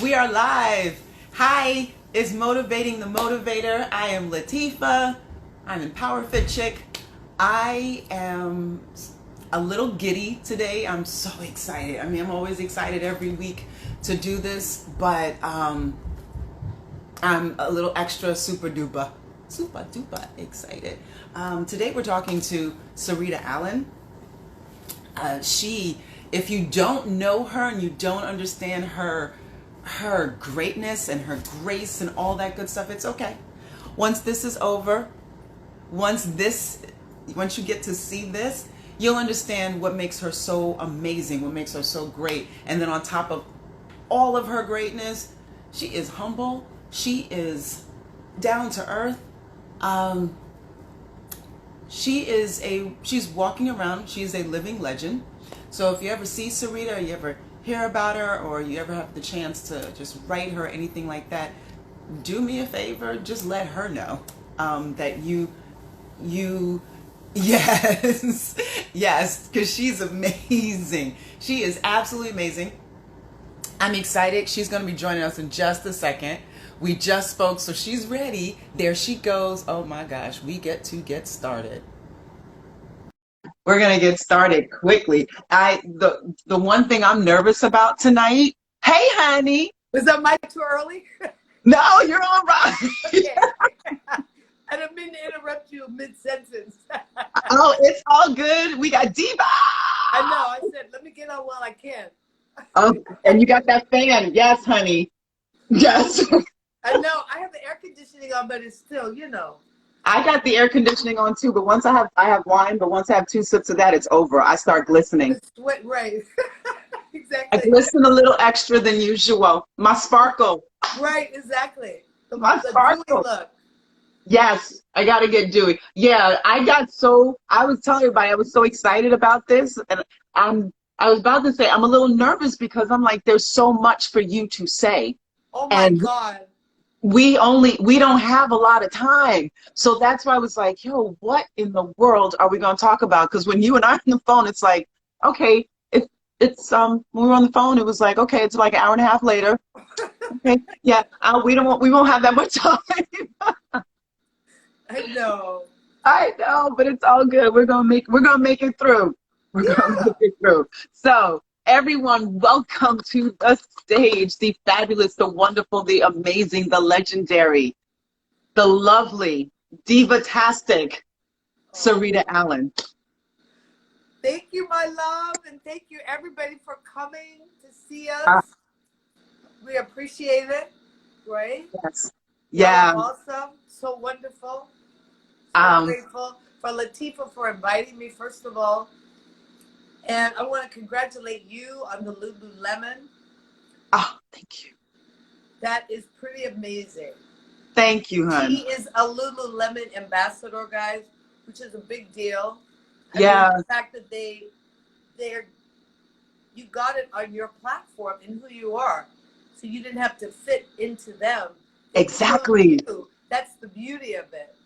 We are live. Hi, it's Motivating the Motivator. I am Latifa. I'm Empower Fit Chick. I am a little giddy today. I'm so excited. I mean, I'm always excited every week to do this, but I'm a little extra super duper excited. Today we're talking to Sarita Allen. If you don't know her and you don't understand her greatness and her grace and all that good stuff, it's okay. Once this is over, once you get to see this, you'll understand what makes her so amazing, what makes her so great. And then on top of all of her greatness, she is humble. She is down to earth. She's walking around. She's a living legend. So if you ever see Sarita, or you ever hear about her, or you ever have the chance to just write her or anything like that, do me a favor, just let her know that you yes, yes, because she's amazing. She is absolutely amazing. I'm excited. She's going to be joining us in just a second. We just spoke, so she's ready. There she goes. Oh my gosh, we get to get started. We're going to get started quickly. The one thing I'm nervous about tonight. Hey, honey. Was that mic too early? No, you're all right. Okay. I didn't mean to interrupt you mid-sentence. Oh, it's all good. We got Diva. I know. I said, let me get on while I can. Oh, and you got that fan. Yes, honey. Yes. I know. I have the air conditioning on, but it's still, I got the air conditioning on too, but once I have wine, but once I have 2 sips of that, it's over. I start glistening. Sweat, right. I Exactly. glisten a little extra than usual. My sparkle. Right, exactly. My the sparkle. dewy look. Yes, I got to get dewy. Yeah, I was telling everybody I was so excited about this, and I was about to say I'm a little nervous because I'm like, there's so much for you to say. Oh my God. We don't have a lot of time. So that's why I was like, yo, what in the world are we going to talk about? Because when you and I are on the phone, it's like, okay, it's when we were on the phone, it was like, okay, it's like an hour and a half later. Okay, yeah, we won't have that much time. I know, but it's all good. We're gonna make it through. We're gonna make it through. So everyone, welcome to the stage, the fabulous, the wonderful, the amazing, the legendary, the lovely, diva-tastic Sarita Allen. Thank you, my love, and thank you, everybody, for coming to see us. We appreciate it, right? Yes. Yeah. Awesome. So wonderful. So grateful for Latifa for inviting me, first of all. And I want to congratulate you on the Lululemon. Oh, thank you. That is pretty amazing. Thank you, hon. She is a Lululemon ambassador, guys, which is a big deal. I mean, the fact that you got it on your platform and who you are. So you didn't have to fit into them. Exactly. That's the beauty of it.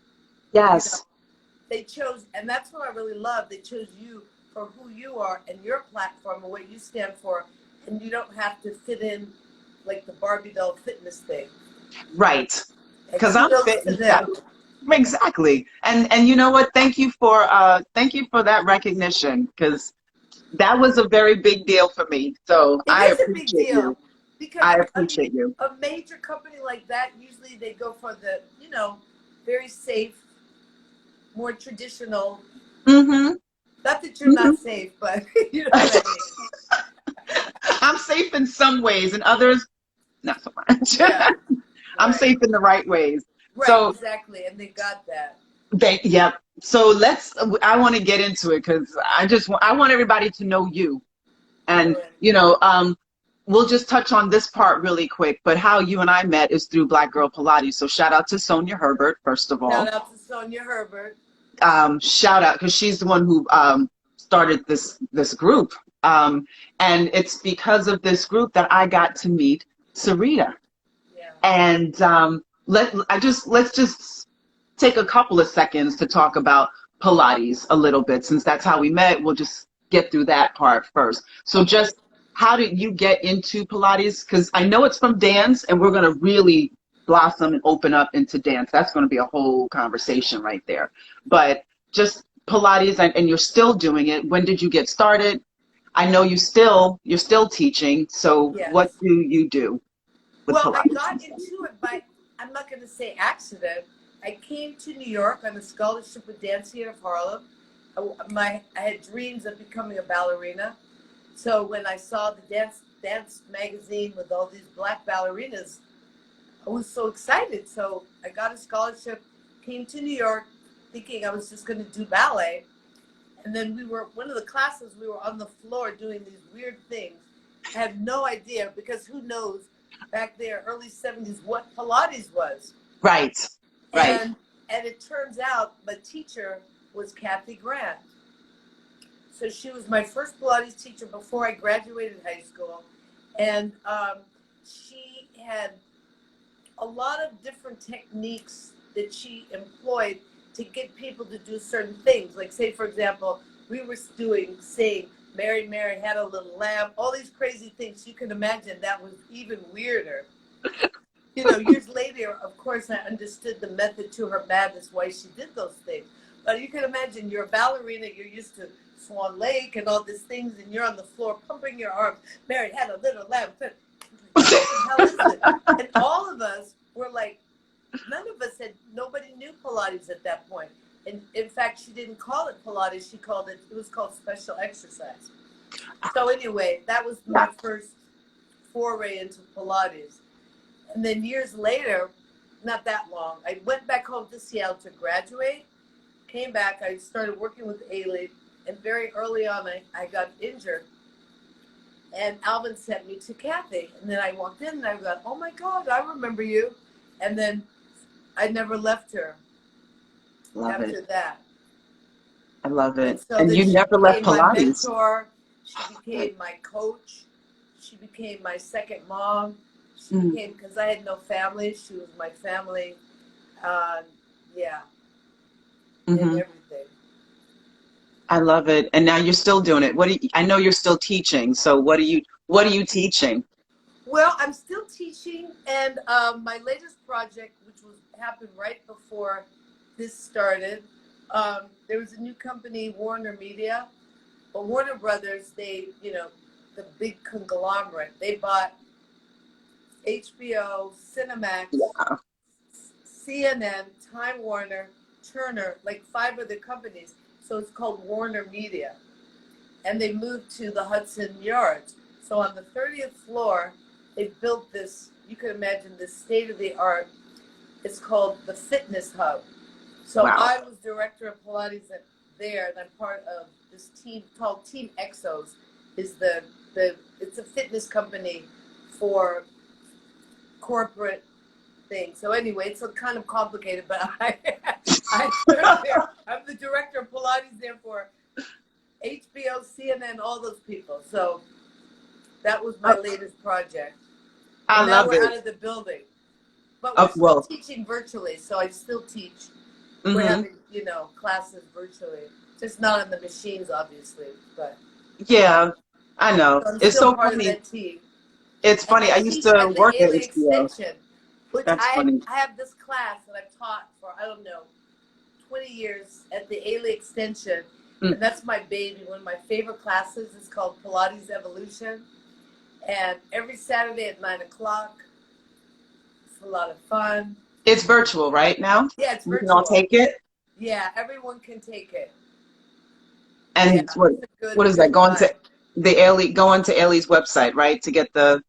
Yes. They chose, and that's what I really love. They chose you for who you are and your platform and what you stand for. And you don't have to fit in like the Barbie doll fitness thing. Right. Because I'm fitting. Exactly. And you know what? Thank you for that recognition, because that was a very big deal for me. So I appreciate you. Because I appreciate you. A major company like that, usually they go for the, very safe, more traditional. Mm-hmm. Not that you're not safe, but you know what I mean. I'm safe in some ways, and others not so much. Yeah, I'm safe in the right ways. Right, so, exactly, and they got that. Yep. So I want to get into it because I want everybody to know you, and we'll just touch on this part really quick. But how you and I met is through Black Girl Pilates. So shout out to Sonia Herbert, first of all. Shout out to Sonia Herbert. Shout out, because she's the one who started this group, and it's because of this group that I got to meet Sarita. Yeah. And let's just take a couple of seconds to talk about Pilates a little bit, since that's how we met. We'll just get through that part first. So just how did you get into Pilates? Because I know it's from dance, and we're going to really blossom and open up into dance. That's going to be a whole conversation right there. But just Pilates, and you're still doing it. When did you get started? I know you're still teaching. So what Yes. do you do with Well, I Pilates? got into it by, I'm not going to say accident. I came to New York on a scholarship with Dance Theater of Harlem. I had dreams of becoming a ballerina. So when I saw the dance magazine with all these black ballerinas, I was so excited. So I got a scholarship, came to New York, thinking I was just going to do ballet. And then one of the classes, we were on the floor doing these weird things. I had no idea, because who knows back there, early 70s, what Pilates was. Right, right. And it turns out my teacher was Kathy Grant. So she was my first Pilates teacher before I graduated high school. And she had a lot of different techniques that she employed to get people to do certain things. Like, say, for example, we were saying, Mary, Mary had a little lamb, all these crazy things. You can imagine that was even weirder. You know, years later, of course, I understood the method to her madness, why she did those things. But you can imagine, you're a ballerina, you're used to Swan Lake and all these things, and you're on the floor pumping your arms. Mary had a little lamb. What the hell is it? And all of us were like, none of us nobody knew Pilates at that point. And in fact, she didn't call it Pilates. It was called special exercise. So anyway, that was my first foray into Pilates. And then years later, not that long, I went back home to Seattle to graduate, came back, I started working with Ailey, and very early on, I got injured. And Alvin sent me to Kathy. And then I walked in and I got, oh my God, I remember you. And then I never left her after that. I love it. So and you never left my Pilates. mentor. She became my coach. She became my second mom. She became, because I had no family, she was my family. And everything. I love it. And now you're still doing it. I know you're still teaching. So what are you teaching? Well, I'm still teaching, and my latest project, which happened right before this started, there was a new company, Warner Media. Well, Warner Brothers, the big conglomerate, they bought HBO, Cinemax, CNN, Time Warner, Turner, like 5 other companies. So it's called Warner Media. And they moved to the Hudson Yards. So on the 30th floor, they built this, you can imagine this state-of-the-art, it's called the Fitness Hub. So I was director of Pilates there, and I'm part of this team called Team Exos. It's a fitness company for corporate things. So anyway, it's kind of complicated, but I'm the director of Pilates there for HBO, CNN, all those people. So that was my latest project. I love it. Now we're out of the building, but we're still teaching virtually. So I still teach. We're having, classes virtually, just not on the machines, obviously. But yeah, I know. so I'm it's still so part funny. of that team. It's funny. I used to work at Ailey HBO. Extension, which That's I funny. have this class that I've taught for 20 years at the Ailey Extension, and that's my baby. One of my favorite classes is called Pilates Evolution, and every Saturday at 9 o'clock. It's a lot of fun. It's virtual right now. Yeah, it's virtual. We can all take it. Yeah, everyone can take it. And what is that? Going to Ailey's website, right? To get to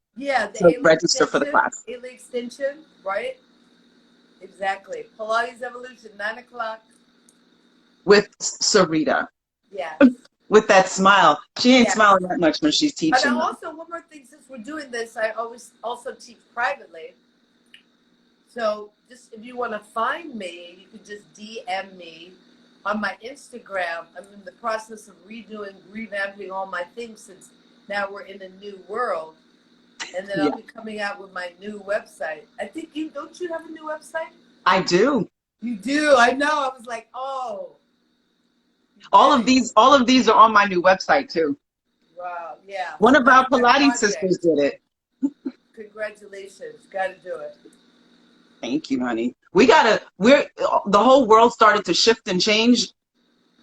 register for the class. Ailey Extension, right? Exactly. Pilates Evolution, 9 o'clock. With Sarita. Yeah. With that smile. She ain't smiling that much when she's teaching. But also, one more thing, since we're doing this, I always also teach privately. So just if you want to find me, you can just DM me on my Instagram. I'm in the process of revamping all my things, since now we're in a new world. And then I'll be coming out with my new website. I think don't you have a new website? I do. You do. I know. I was like, oh. All of these are on my new website too. Wow. Yeah. One So of that's our my Pilates sisters project. did it. Congratulations. Got to do it. Thank you, honey. The whole world started to shift and change.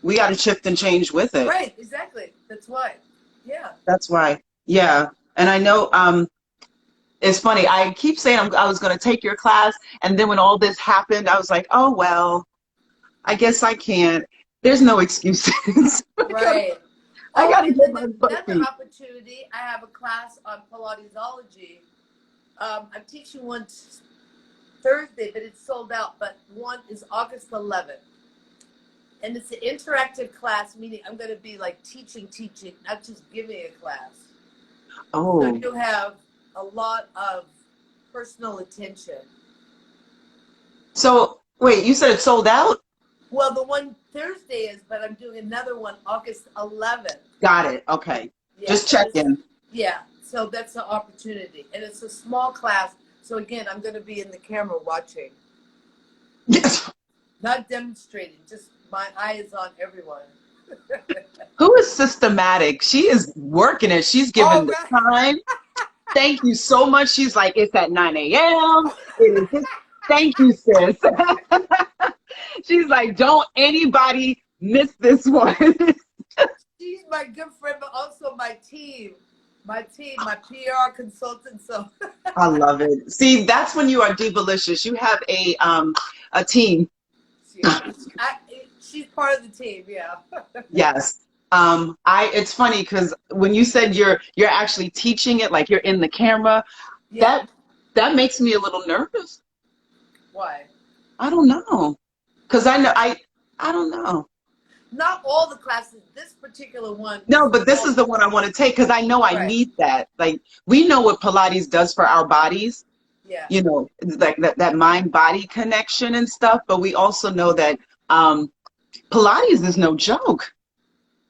We got to shift and change with it. Right. Exactly. That's why. Yeah. That's why. Yeah. And I know, it's funny. I keep saying I was going to take your class. And then when all this happened, I was like, oh, well, I guess I can't. There's no excuses. Right. I Oh, got to and get then my butt another beat. opportunity. I have a class on Pilatesology. I'm teaching one Thursday, but it's sold out. But one is August 11th. And it's an interactive class, meaning I'm going to be like teaching, not just giving a class. So Oh, you'll have a lot of personal attention. so wait, you said it's sold out? Well, the one Thursday is, but I'm doing another one August 11th. Got it. Okay. Yeah, Just checking. yeah. So that's an opportunity, and it's a small class. So again, I'm going to be in the camera watching, Yes. not demonstrating. Just my eye is on everyone. Who is systematic? She is working it. She's given All the right. time. Thank you so much. She's like, it's at 9 a.m. It is this. Thank you, sis. She's like, don't anybody miss this one. She's my good friend, but also my team, my PR consultant. So I love it. See, that's when you are divalicious. You have a team. yeah, she's part of the team. Yeah. Yes. It's funny because when you said you're actually teaching it, like you're in the camera, Yeah. that that makes me a little nervous. Why? I don't know. Because I don't know. Not all the classes. This particular one is No, but this is the one I want to take because I know I right. need that. Like we know what Pilates does for our bodies, Yeah. you know, like that mind body connection and stuff, but we also know that Pilates is no joke.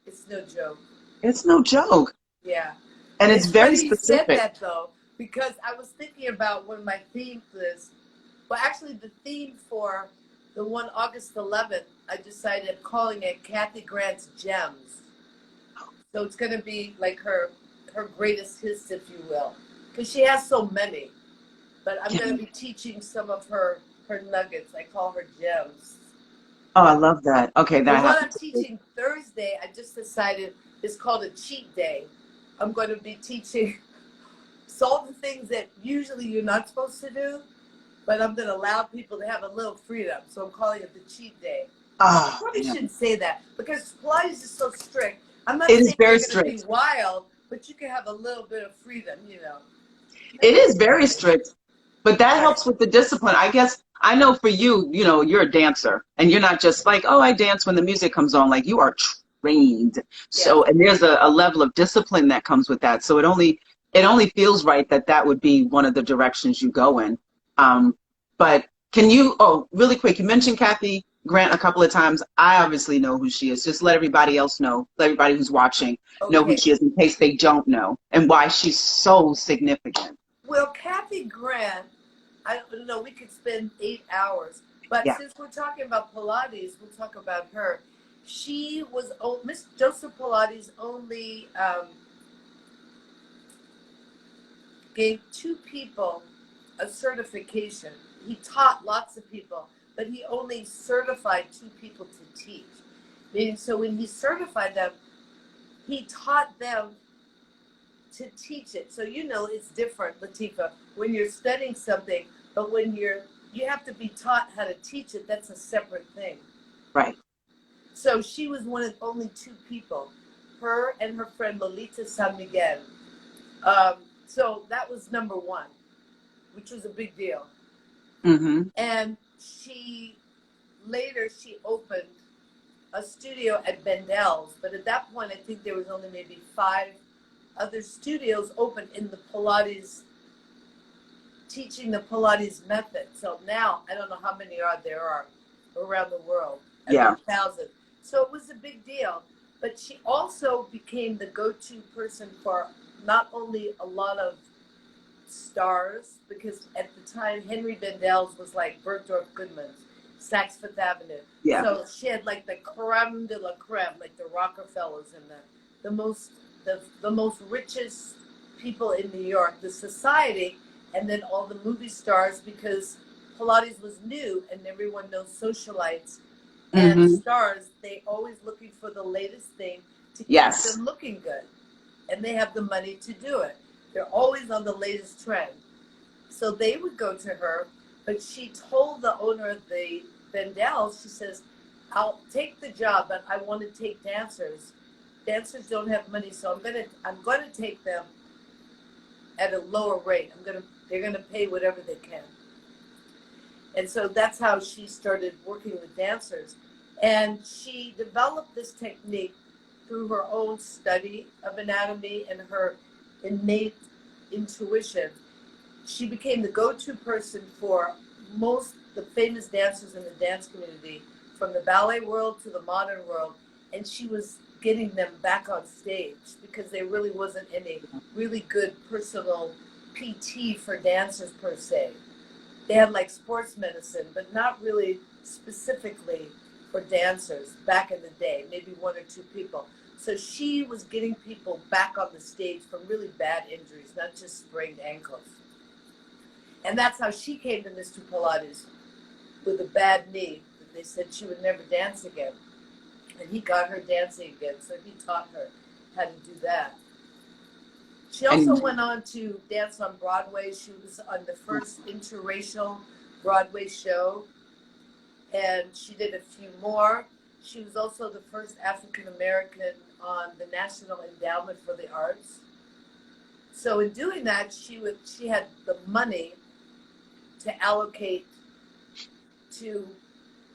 It's no joke. It's no joke. Yeah. And it's It's very funny you said specific. that though, because I was thinking about one of my themes is, well, actually the theme for the one August 11th, I decided calling it Kathy Grant's Gems. So it's going to be like her greatest hits, if you will, because she has so many. But I'm going to be teaching some of her nuggets. I call her gems. Oh, I love that. Okay, The then I one have I'm to. teaching Thursday, I just decided is called a cheat day. I'm going to be teaching all the things that usually you're not supposed to do, but I'm going to allow people to have a little freedom. So I'm calling it the cheat day. I Oh, probably man. shouldn't say that because Pilates is so strict. I'm not It is saying very you're going to be strict. wild, but you can have a little bit of freedom, you know. It is very strict, but that Right. helps with the discipline. I guess I know for you, you know, you're a dancer and you're not just like, oh, I dance when the music comes on. Like you are trained. Yeah. So, and there's a level of discipline that comes with that. So it only feels right that that would be one of the directions you go in. But can you, oh, really quick, you mentioned Kathy Grant a couple of times. I obviously know who she is. Just let everybody else know, let everybody who's watching know who Okay. she is in case they don't know and why she's so significant. Well, Kathy Grant, I don't know, we could spend 8 hours, but Yeah. since we're talking about Pilates, we'll talk about her. She was, Miss Joseph Pilates only gave 2 people a certification. He taught lots of people, but he only certified 2 people to teach. Meaning, so when he certified them, he taught them to teach it. So you know it's different, Latifa, when you're studying something, but when you have to be taught how to teach it, that's a separate thing. Right. So she was one of only 2 people, her and her friend Lolita San Miguel. So that was number 1, which was a big deal. Mm-hmm. And later she opened a studio at Bendel's, but at that point I think there was only maybe 5 other studios open in the Pilates, teaching the Pilates method. So now I don't know how many there are around the world. Yeah. 1,000. So it was a big deal. But she also became the go-to person for not only a lot of stars, because at the time Henry Bendel's was like Bergdorf Goodman's, Saks Fifth Avenue. Yeah. So she had like the creme de la creme, like the Rockefellers and the most the most richest people in New York, the society, and then all the movie stars, because Pilates was new and everyone knows socialites and Mm-hmm. stars, they always looking for the latest thing to keep Yes. them looking good. And they have the money to do it. They're always on the latest trend. So they would go to her, but she told the owner of the Vendels, she says, I'll take the job, but I want to take dancers. Dancers don't have money, so I'm gonna take them at a lower rate. They're gonna pay whatever they can. And so that's how she started working with dancers. And she developed this technique through her own study of anatomy and her innate intuition. She became the go-to person for most the famous dancers in the dance community, from the ballet world to the modern world. And she was getting them back on stage because there really wasn't any really good personal PT for dancers per se. They had like sports medicine, but not really specifically for dancers back in the day, maybe one or two people. So she was getting people back on the stage from really bad injuries, not just sprained ankles. And that's how she came to Mr. Pilates, with a bad knee. They said she would never dance again. And he got her dancing again, so he taught her how to do that. She also went on to dance on Broadway. She was on the first interracial Broadway show, and she did a few more. She was also the first African American on the National Endowment for the Arts. So in doing that, she had the money to allocate to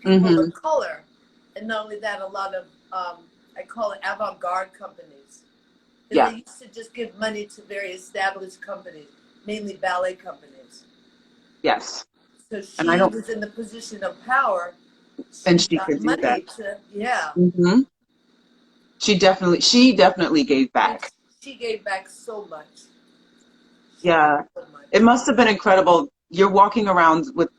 people Mm-hmm. of color, and not only that, a lot of I call it avant-garde companies. Yeah. They used to just give money to very established companies, mainly ballet companies. Yes. So And I she don't. was in the position of power. And She she got could do that. money to, yeah. Mm-hmm. She definitely gave And back. she gave back so much. She gave Yeah. so much. It must have been incredible. You're walking around with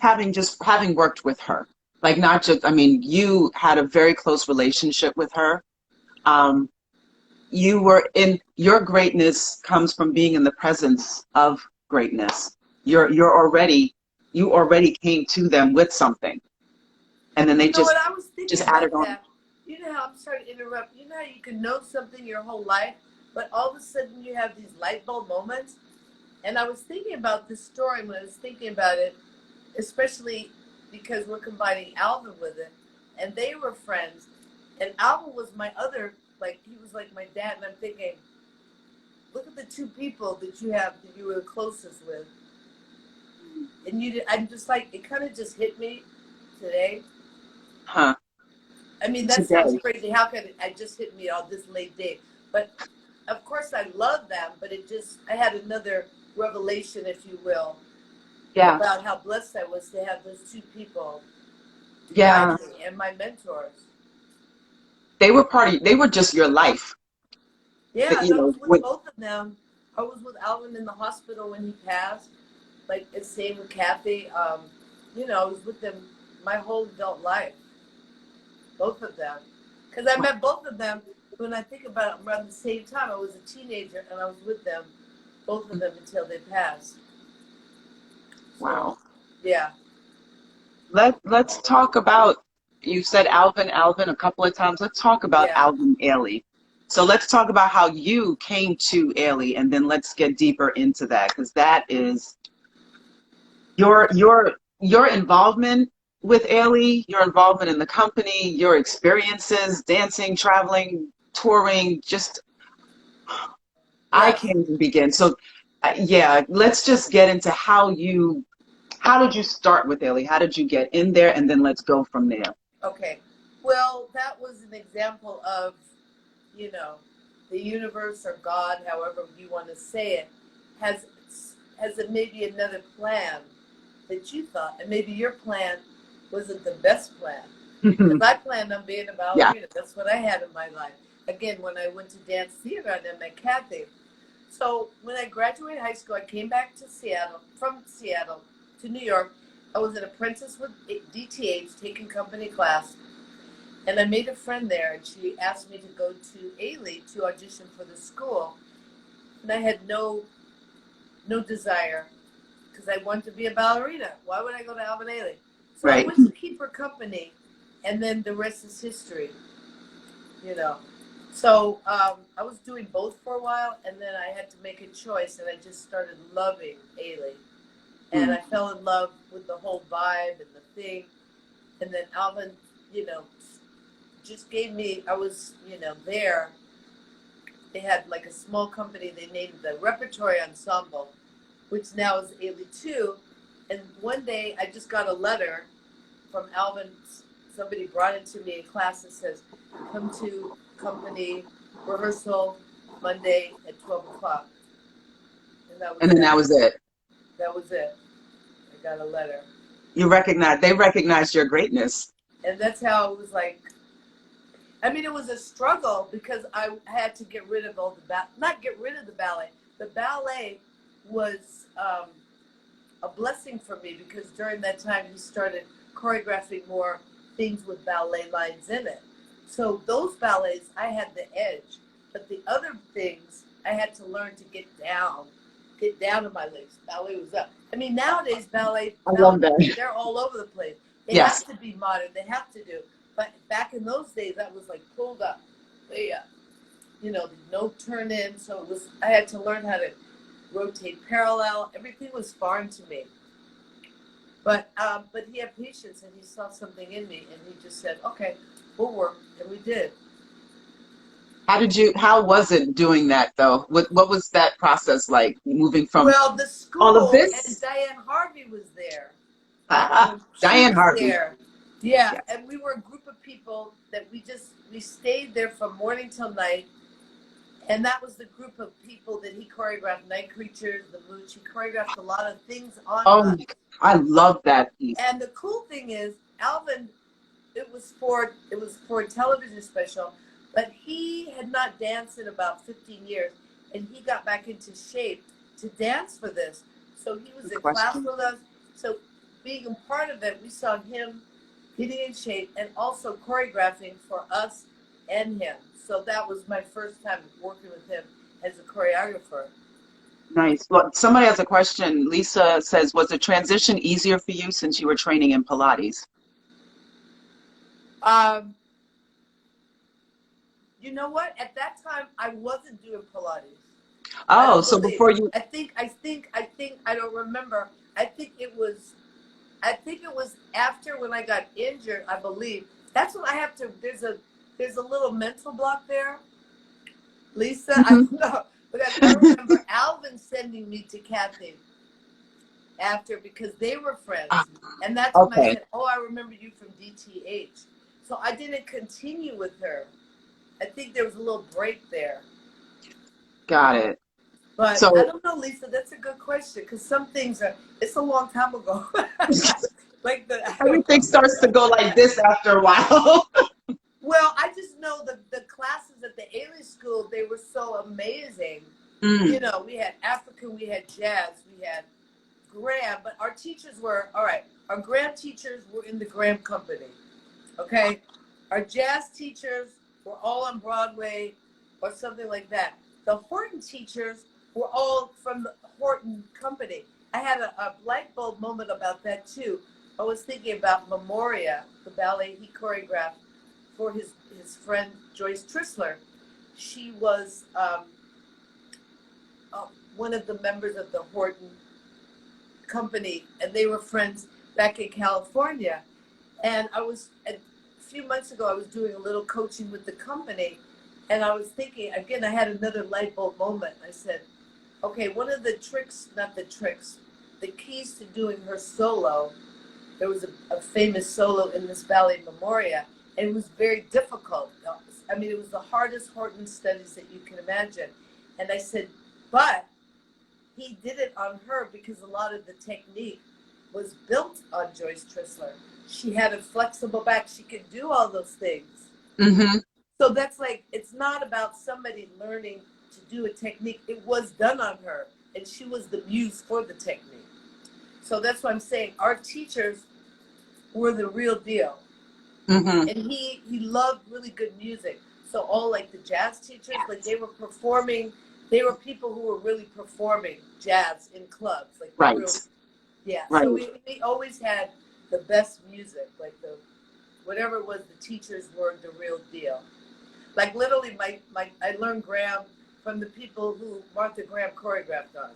having worked with her. Like not just, I mean, you had a very close relationship with her. Um, you were in your greatness comes from being in the presence of greatness. You already came to them with something, and then they You know just what? I was thinking added about on. that. You know how, I'm sorry to interrupt. You know how you can know something your whole life, but all of a sudden you have these light bulb moments? And I was thinking about this story when I was thinking about it, especially because we're combining Alvin with it, and they were friends. And Alvin was my other, like, he was like my dad. And I'm thinking, look at the two people that you were the closest with. And I'm just like, it kind of just hit me today. Huh. I mean, that sounds Today. crazy. How could it just hit me on this late day? But of course, I love them. But I had another revelation, if you will, Yeah. about how blessed I was to have those two people to guide Yeah. me and my mentors. They were just your life. Yeah, That, and you I know, was with with, both of them. I was with Alvin in the hospital when he passed. Like, it's same with Kathy. I was with them my whole adult life. Both of them. Because I met both of them, when I think about it, around the same time. I was a teenager and I was with them, both of them, until they passed. So, wow. yeah. Let's talk about, you said Alvin a couple of times. Let's talk about Yeah. Alvin Ailey. So let's talk about how you came to Ailey, and then let's get deeper into that, because that is your involvement with Ailey, your involvement in the company, your experiences, dancing, traveling, touring, just I Yes. can't even begin. So yeah, let's just get into how did you start with Ailey? How did you get in there? And then let's go from there. Okay. Well, that was an example of, you know, the universe or God, however you want to say it, has maybe another plan that you thought, and maybe your plan wasn't the best plan. Because I planned on being a Yeah. ballerina. That's what I had in my life. Again, when I went to dance theater, and then met Kathy. So when I graduated high school, I came back to from Seattle to New York. I was an apprentice with DTH, taking company class. And I made a friend there, and she asked me to go to Ailey to audition for the school. And I had no desire because I wanted to be a ballerina. Why would I go to Alvin Ailey? So I Right. went to keep her company, and then the rest is history, you know. So I was doing both for a while, and then I had to make a choice, and I just started loving Ailey. And I fell in love with the whole vibe and the thing. And then Alvin, you know, just gave me, I was, you know, there. They had like a small company, they named the Repertory Ensemble, which now is Ailey 2. And one day I just got a letter from Alvin. Somebody brought it to me in class that says, come to company rehearsal Monday at 12 o'clock. And then that was it. That was it. I got a letter. They recognized your greatness. And that's how it was like, I mean, it was a struggle because I had to get rid of all the not get rid of the ballet. The ballet was a blessing for me because during that time he started choreographing more things with ballet lines in it. So those ballets, I had the edge. But the other things, I had to learn to get down to my legs. Ballet was up. I mean, nowadays, ballet, they're all over the place. They have to be modern. They have to do. But back in those days, that was like pulled up, way up. You know, no turn in. So it was. I had to learn how to rotate parallel. Everything was foreign to me. But he had patience, and he saw something in me, and he just said, "Okay, we'll work," and we did. How was it doing that though? What was that process like, moving from the school all of this? and Diane Harvey was there. Diane Harvey. There. Yeah, and we were a group of people that we stayed there from morning till night, and that was the group of people that he choreographed. Night Creatures, The Mooch. He choreographed a lot of things on us. I love that piece. And the cool thing is, Alvin, it was for a television special, but he had not danced in about 15 years, and he got back into shape to dance for this. So he was in class with us. So being a part of it, we saw him getting in shape and also choreographing for us and him. So that was my first time working with him as a choreographer. Nice. Well, somebody has a question. Lisa says, was the transition easier for you since you were training in Pilates? You know what? At that time, I wasn't doing Pilates. Oh, so before you... I think, I don't remember. I think it was after when I got injured, I believe. That's when I have to, there's a little mental block there. Lisa, I don't know. But I remember Alvin sending me to Kathy after because they were friends. And that's when I said, oh, I remember you from DTH. So I didn't continue with her. I think there was a little break there. Got it. But so, I don't know, Lisa, that's a good question because some things it's a long time ago. Like everything starts to go like this after a while. Well, I just know the classes at the Ailey School, they were so amazing. You know, we had African, we had jazz, we had Graham, but our teachers were, all right, our Graham teachers were in the Graham Company, okay? Our jazz teachers were all on Broadway or something like that. The Horton teachers were all from the Horton Company. I had a light bulb moment about that too. I was thinking about Memoria, the ballet he choreographed for his friend Joyce Trissler. She was one of the members of the Horton Company, and they were friends back in California. And a few months ago, I was doing a little coaching with the company, and I was thinking, again, I had another light bulb moment. I said, okay, one of the the keys to doing her solo, there was a famous solo in this ballet, Memoria, and it was very difficult. I mean, it was the hardest Horton studies that you can imagine. And I said, but he did it on her because a lot of the technique was built on Joyce Trissler. She had a flexible back. She could do all those things. So that's like, it's not about somebody learning to do a technique. It was done on her, and she was the muse for the technique. So that's what I'm saying. Our teachers were the real deal. Mm-hmm. And he loved really good music. So all like the jazz teachers, like they were performing, they were people who were really performing jazz in clubs, like the Right. real, yeah. Right. So we always had the best music, like the whatever it was, the teachers were the real deal. Like literally, my I learned Graham from the people who Martha Graham choreographed on.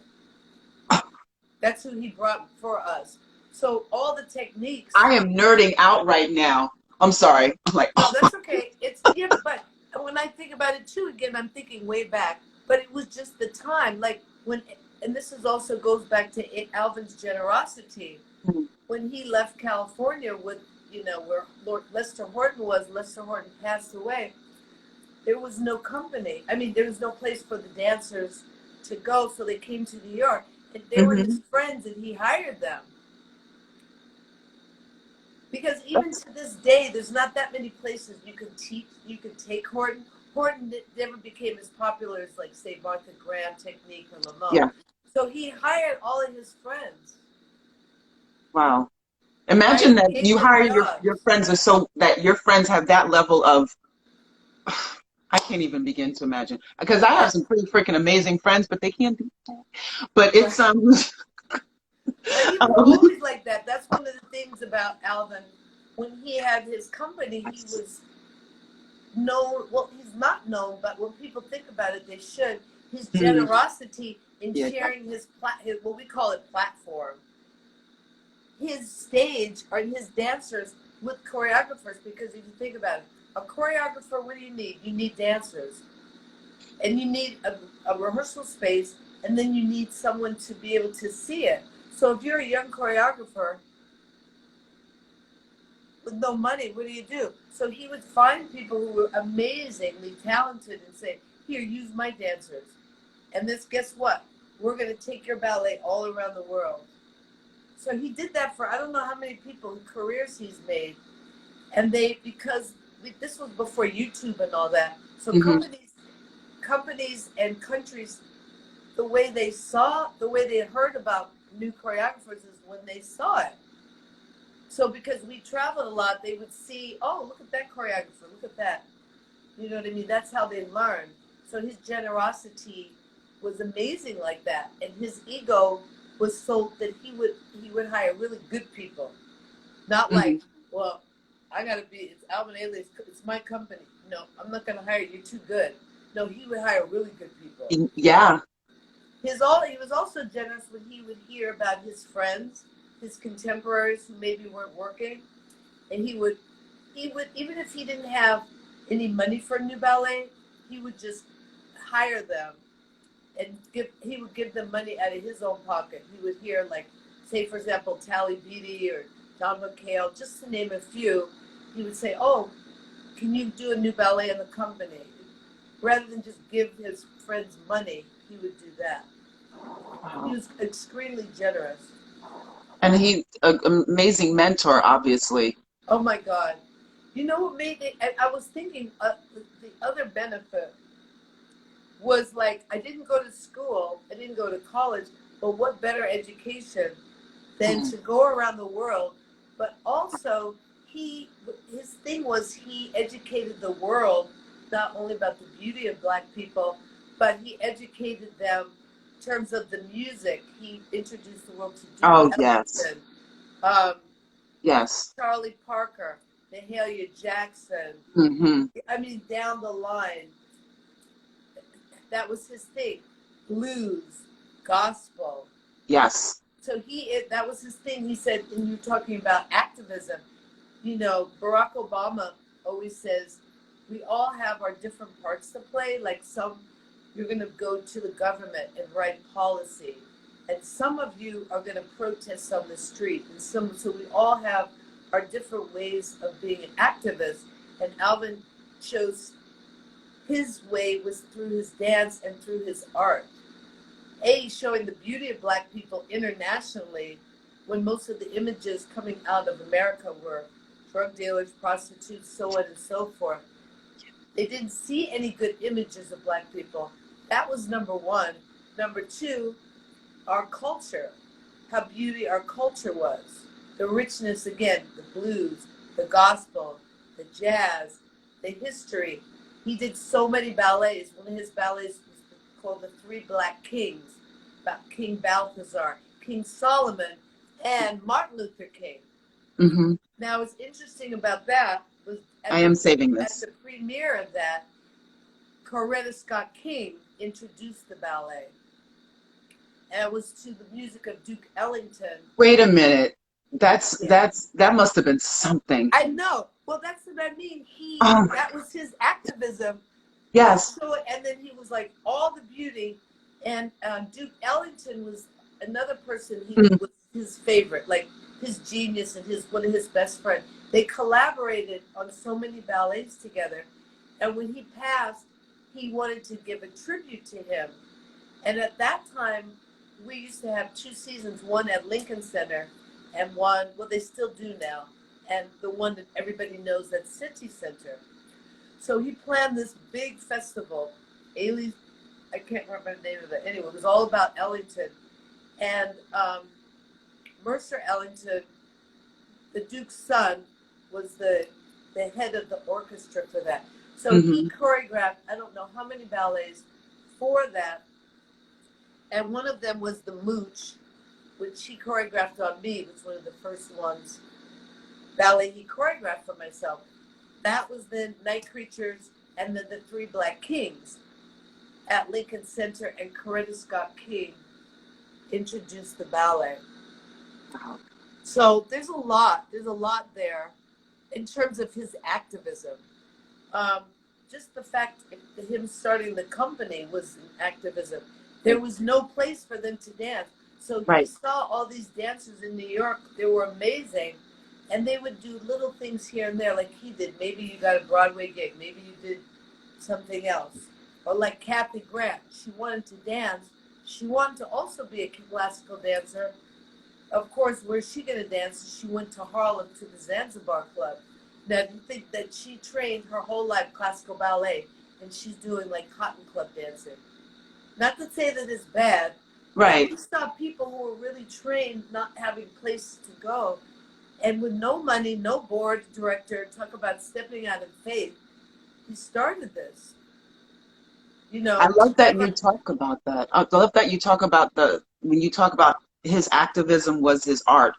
That's who he brought for us. So all the techniques. I am nerding out right now. I'm sorry. I'm like, No, that's okay. It's yeah, but when I think about it too, again, I'm thinking way back. But it was just the time, like when, and this is also goes back to Alvin's generosity oh. when he left California with, you know, where Lord Lester Horton was. Lester Horton passed away. There was no company. I mean, there was no place for the dancers to go, so they came to New York, and they were Mm-hmm. his friends, and he hired them. Because even That's, to this day, there's not that many places you can teach, you can take Horton. Horton never became as popular as, like, say, Martha Graham technique or Lamont. yeah. So he hired all of his friends. Wow. Hired, Imagine that gave you them hire your jobs. friends are so that your friends have that level of I can't even begin to imagine because I have Yeah, some pretty freaking amazing friends, but they can't be. But right. it's But he was um always like that. That's one of the things about Alvin. When he had his company, he was known. Well, he's not known, but when people think about it, they should. His mm, generosity in yeah, sharing his what we call it platform, his stage or his dancers with choreographers. Because if you think about it, a choreographer, what do you need? You need dancers, and you need a rehearsal space, and then you need someone to be able to see it. So if you're a young choreographer with no money, what do you do? So he would find people who were amazingly talented and say, here, use my dancers. And this, guess what? We're going to take your ballet all around the world. So he did that for I don't know how many people, careers he's made. And because this was before YouTube and all that. So hmm companies and countries, the way they heard about new choreographers is when they saw it. So because we traveled a lot, they would see, oh, look at that choreographer, look at that. You know what I mean? That's how they learned. So his generosity was amazing like that, and his ego was so that he would hire really good people, not hmm like, well, I gotta be. It's Alvin Ailey's. It's my company. No, I'm not gonna hire you. You're too good. No, he would hire really good people. yeah. He was also generous when he would hear about his friends, his contemporaries who maybe weren't working, and he would even if he didn't have any money for a new ballet, he would just hire them and he would give them money out of his own pocket. He would hear, like, say for example, Tally Beatty or Don McHale, just to name a few. He would say, "Oh, can you do a new ballet in the company?" Rather than just give his friends money, he would do that. He Wow. was extremely generous. And he an amazing mentor, obviously. Oh my God. You know what made it? I was thinking the other benefit was, like, I didn't go to school, I didn't go to college, but what better education than Mm. to go around the world? But also, his thing was he educated the world not only about the beauty of Black people, but he educated them in terms of the music. He introduced the world to Duke Oh yes, Ellington, um, yes. Charlie Parker, Mahalia Jackson. hmm I mean, down the line, that was his thing. Blues, gospel. Yes. So that was his thing. He said, and you're talking about activism. You know, Barack Obama always says, we all have our different parts to play. Like you're going to go to the government and write policy. And some of you are going to protest on the street. So we all have our different ways of being an activist. And Alvin chose his way was through his dance and through his art. Showing the beauty of Black people internationally, when most of the images coming out of America were drug dealers, prostitutes, so on and so forth. They didn't see any good images of Black people. That was number one. Number two, our culture, how beauty our culture was. The richness, again, the blues, the gospel, the jazz, the history. He did so many ballets. One of his ballets was called The Three Black Kings, about King Balthazar, King Solomon, and Martin Luther King. Mm-hmm. Now, what's interesting about that was I am saving at this. the premiere of that, Coretta Scott King introduced the ballet. And it was to the music of Duke Ellington. Wait a minute. Yeah. That must have been something. I know. Well, that's what I mean. Oh, That was his activism. yes. So, and then he was like all the beauty, and Duke Ellington was another person. He Mm. was his favorite, like his genius and one of his best friends. They collaborated on so many ballets together, and when he passed, he wanted to give a tribute to him. And at that time, we used to have 2 seasons, one at Lincoln Center, and one, well, they still do now, and the one that everybody knows, that's City Center. So he planned this big festival. Ailey, I can't remember the name of it. Anyway, it was all about Ellington. And Mercer Ellington, the Duke's son, was the head of the orchestra for that. So he choreographed, I don't know how many ballets for that. And one of them was The Mooch, which he choreographed on me. It was one of the first ones, ballet he choreographed for myself. That was the Night Creatures, and then the Three Black Kings at Lincoln Center, and Coretta Scott King introduced the ballet. Wow. So there's a lot there in terms of his activism. Just the fact that him starting the company was activism. There was no place for them to dance. So he Right. saw all these dancers in New York. They were amazing. And they would do little things here and there like he did. Maybe you got a Broadway gig. Maybe you did something else. Or like Kathy Grant. She wanted to dance. She wanted to also be a classical dancer. Of course, where's she going to dance? She went to Harlem to the Zanzibar Club. Now, you think that she trained her whole life classical ballet, and she's doing like cotton club dancing. Not to say that it's bad. Right. But we saw people who were really trained not having places to go. And with no money, no board director, talk about stepping out in faith. He started this. You know, I love that you talk about that. I love that you talk about when you talk about his activism was his art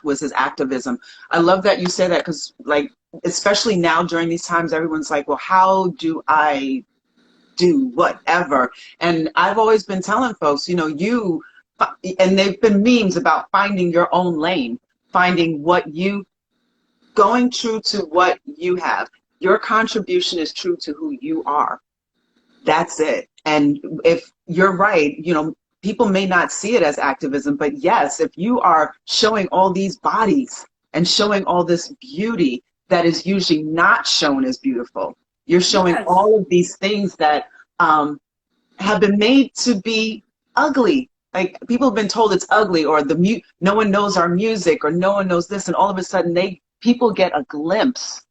was his activism. I love that you say that because, like, especially now during these times, everyone's like, well, how do I do whatever? And I've always been telling folks, and they've been memes about finding your own lane, finding going true to what you have. Your contribution is true to who you are. That's it. And if you're right, people may not see it as activism, but yes, if you are showing all these bodies and showing all this beauty that is usually not shown as beautiful, you're showing yes. all of these things that have been made to be ugly. Like, people have been told it's ugly, or no one knows our music, or no one knows this, and all of a sudden people get a glimpse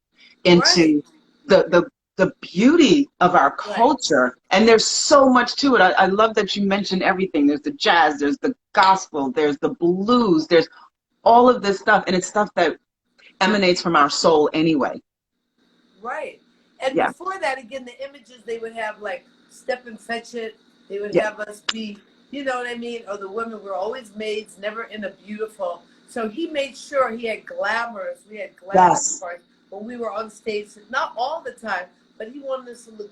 into the beauty of our culture. Right. And there's so much to it. I love that you mentioned everything. There's the jazz, there's the gospel, there's the blues, there's all of this stuff, and it's stuff that emanates from our soul anyway. Right. And before that, again, the images they would have, like Step and Fetch It, they would have us be, you know what I mean? Or the women were always maids, never in a beautiful. So he made sure we had glamorous parts when we were on stage. Not all the time, but he wanted us to look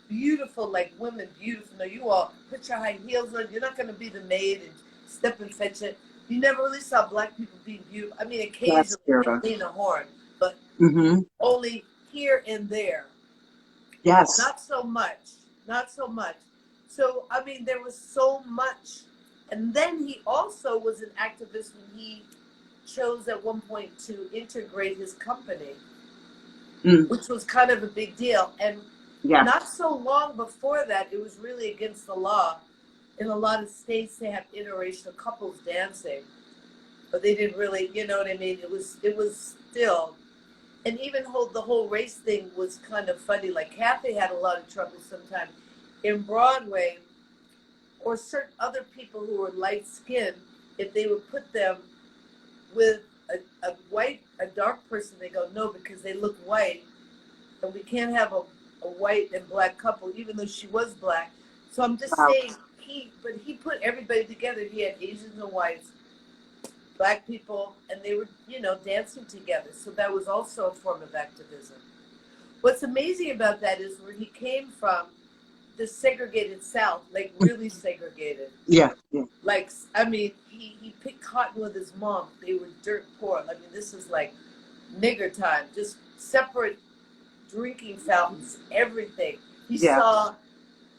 beautiful, like women, beautiful. No, you all put your high heels on. You're not going to be the maid and Step and Fetch It. You never really saw black people being beautiful. I mean, occasionally playing a horn, but only here and there. Yes. Not so much. So, I mean, there was so much. And then he also was an activist when he chose at one point to integrate his company, which was kind of a big deal. And not so long before that, it was really against the law. In a lot of states, they have interracial couples dancing, but they didn't really, you know what I mean? It was still, and even the whole race thing was kind of funny. Like Kathy had a lot of trouble sometimes in Broadway, or certain other people who were light skinned, if they would put them with a dark person, they go, no, because they look white, and we can't have a white and black couple, even though she was black. So I'm just Wow. saying, he put everybody together. He had Asians and whites, black people, and they were, dancing together. So that was also a form of activism. What's amazing about that is where he came from, the segregated South, like really segregated. Yeah. Yeah. Like, I mean, he picked cotton with his mom. They were dirt poor. I mean, this is like nigger time, just separate drinking fountains, everything. He Yeah. saw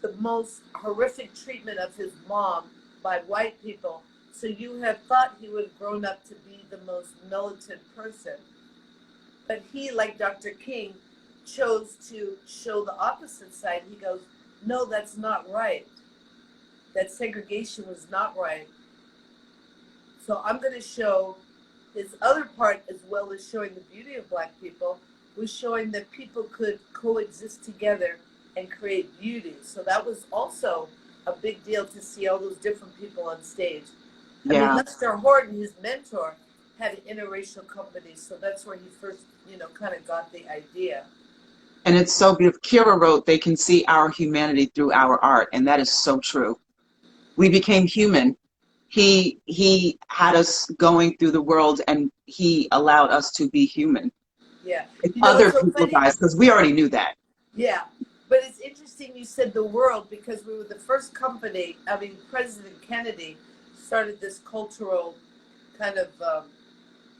the most horrific treatment of his mom by white people. So you have thought he would have grown up to be the most militant person. But he, like Dr. King, chose to show the opposite side. He goes, no, that's not right. That segregation was not right. So I'm going to show his other part, as well as showing the beauty of black people, was showing that people could coexist together and create beauty. So that was also a big deal to see all those different people on stage. I mean, Yeah. Lester Horton, his mentor, had an interracial company, so that's where he first, kind of got the idea. And it's so beautiful. Kira wrote, they can see our humanity through our art. And that is so true. We became human. He had us going through the world, and he allowed us to be human. Yeah. If You know, other it's so people funny. guys, because we already knew that. Yeah. But it's interesting you said the world, because we were the first company. I mean, President Kennedy started this cultural kind of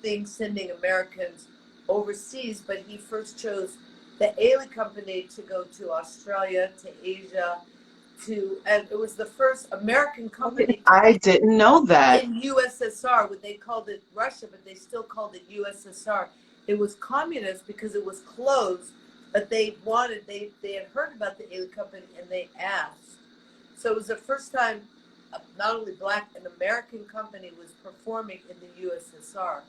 thing, sending Americans overseas, but he first chose the Ailey company to go to Australia, to Asia, and it was the first American company I didn't know that. in USSR. When they called it Russia, but they still called it USSR. It was communist because it was closed, but they had heard about the Ailey company and they asked. So it was the first time not only black, an American company was performing in the USSR.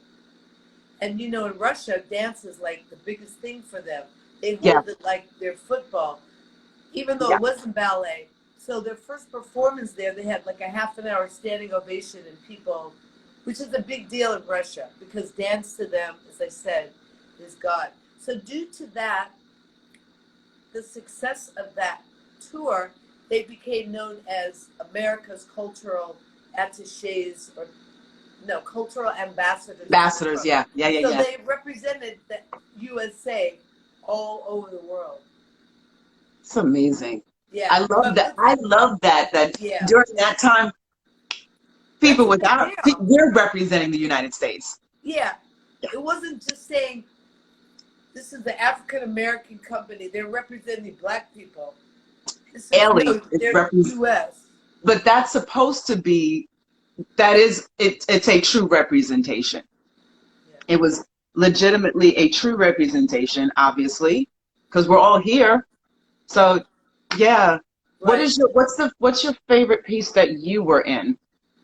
And in Russia, dance is like the biggest thing for them. They hold it like their football, even though it wasn't ballet. So their first performance there, they had like a half an hour standing ovation, and people, which is a big deal in Russia, because dance to them, as I said, is God. So due to that, the success of that tour, they became known as America's cultural attaches, or no, cultural ambassadors. Ambassadors, yeah. So they represented the USA all over the world. It's amazing. Yeah. I love that. I love that Yeah. during that time, people without, we're representing the United States. Yeah. It wasn't just saying, this is the African American company. They're representing black people. This is Ailey, they're U.S. But that's supposed to be, it's a true representation. Yeah. It was legitimately a true representation, obviously, because we're all here. So, yeah. Right. What's your favorite piece that you were in?